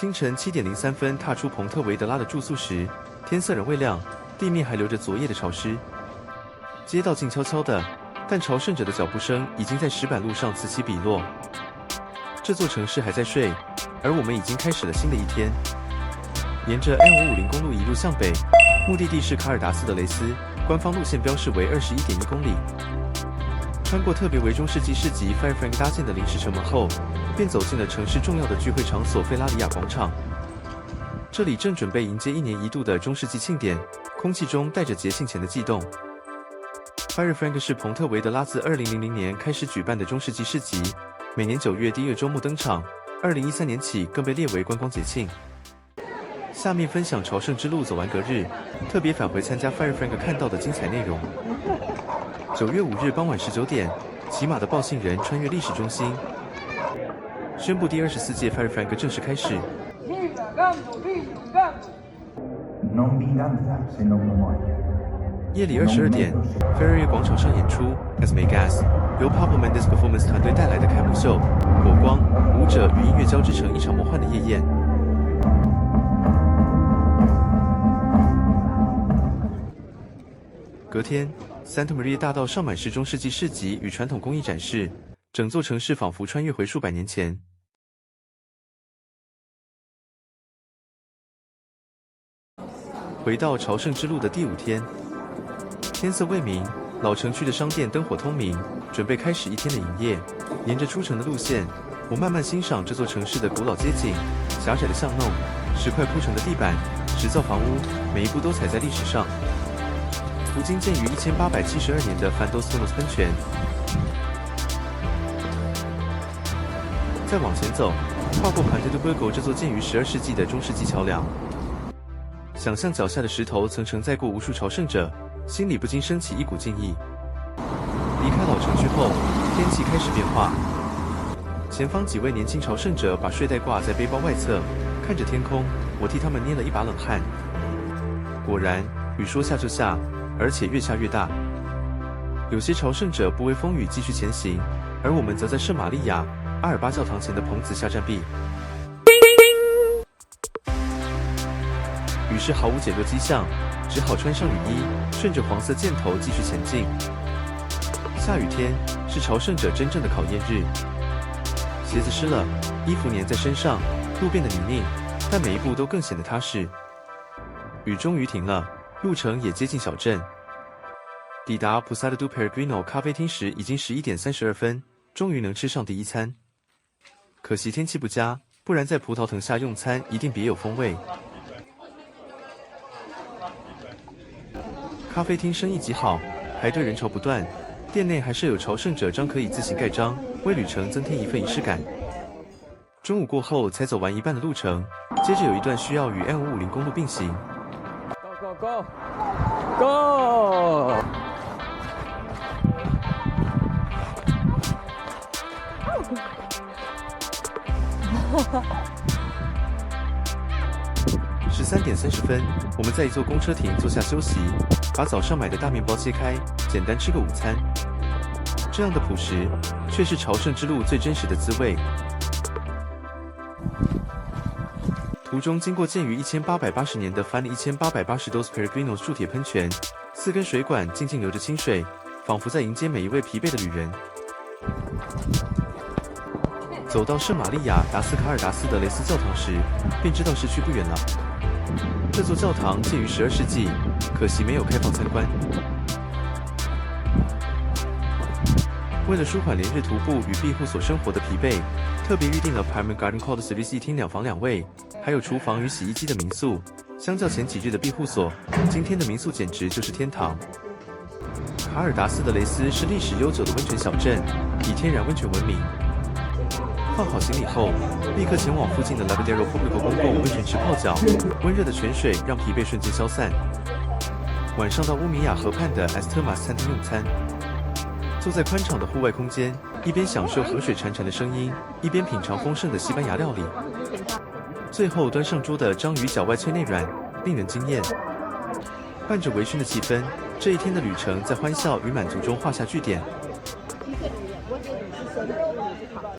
清晨7點03分踏出彭特維德拉的住宿時，天色仍未亮，地面還留着昨夜的潮濕。街道靜悄悄的，但朝聖者的腳步聲已經在石板路上此起彼落。這座城市還在睡，而我們已經開始了新的一天。沿着 N550 公路一路向北，目的地是卡爾達斯德雷斯，官方路線標示為21.1公里。穿過特別為中世紀市集 Firefrank 搭建的臨時城門後，便走進了城市重要的聚會場所費拉里亞廣場。這裡正準備迎接1年1度的中世紀慶典，空氣中帶着節慶前的悸動。Firefrank 是彭特維德拉自2000年開始舉辦的中世紀市集，每年9月第一個週末登場，2013年起更被列為觀光節慶。下面分享朝聖之路走完隔日，特別返回參加 Firefrank 看到的精彩內容。9月5日傍晚19點，騎馬的報信人穿越歷史中心，宣布第24屆 Firefrank 正式開始。夜裡22點 ，Ferry 廣場上演出 Asmegas， 由 Pablo Mendes Performance 團隊帶來的開幕秀，火光、舞者與音樂交織成一場魔幻的夜宴。隔天 ，Santa Maria 大道上滿是中世紀市集與傳統工藝展示，整座城市仿佛穿越回數百年前。回到朝聖之路的第5天，天色未明，老城區的商店燈火通明，準備開始一天的營業。沿着出城的路線，我慢慢欣賞這座城市的古老街景、狹窄的巷弄、石塊鋪成的地板、石造房屋，每一步都踩在歷史上。途經建於1872年的 Fandos Funos 噴泉。再往前走，跨過 Ponte do Burgo 這座建於12世紀的中世紀橋梁。想象腳下的石頭曾承載過無數朝聖者，心裡不禁升起一股敬意。離開老城區後，天氣開始變化。前方幾位年輕朝聖者把睡袋掛在背包外側，看着天空，我替他們捏了一把冷汗。果然，雨說下就下，而且越下越大。有些朝聖者不畏風雨繼續前行，而我們則在聖瑪利亞、阿爾巴教堂前的棚子下暫避。雨勢毫無減弱跡象，只好穿上雨衣，順着黃色箭頭繼續前進。下雨天是朝聖者真正的考驗日，鞋子濕了，衣服粘在身上，路變得泥濘，但每一步都更顯得踏實。雨終於停了，路程也接近小鎮。抵達 Posada do Peregrino 咖啡廳時已經11點32分，終於能吃上第一餐。可惜天氣不佳，不然在葡萄藤下用餐一定別有風味。咖啡廳生意極好，排隊人潮不斷，店內還設有朝聖者章可以自行蓋章，為旅程增添一份儀式感。中午過後才走完一半的路程，接着有一段需要與 N550 公路並行。Go go go go！ 13點30分，我們在一座公車亭坐下休息，把早上買的大麵包切開，簡單吃個午餐。這樣的樸實，卻是朝聖之路最真實的滋味。途中經過建於1880年的 Fan 1882 Peregrinos 鑄鐵噴泉，4根水管靜靜流着清水，仿佛在迎接每一位疲憊的旅人。走到聖瑪利亞達斯卡爾達斯德雷斯教堂時，便知道市區不遠了。這座教堂建於12世紀，可惜沒有開放參觀。為了舒緩連日徒步與庇護所生活的疲憊，特別預訂了 Private Garden Called Service 1廳2房2衛，還有廚房與洗衣機的民宿。相較前幾日的庇護所，今天的民宿簡直就是天堂。卡爾達斯德雷斯是歷史悠久的溫泉小鎮，以天然溫泉聞名。放好行李後，立刻前往附近的 Lavadero Público 公共溫泉池泡腳，溫熱的泉水讓疲憊瞬間消散。晚上到烏米亞河畔的 As Termas 餐廳用餐，坐在寬敞的戶外空間，一邊享受河水潺潺的聲音，一邊品嘗豐盛的西班牙料理。最後端上桌的章魚腳外脆內軟，令人驚豔。伴着微醺的氣氛，這一天的旅程在歡笑與滿足中畫下句點。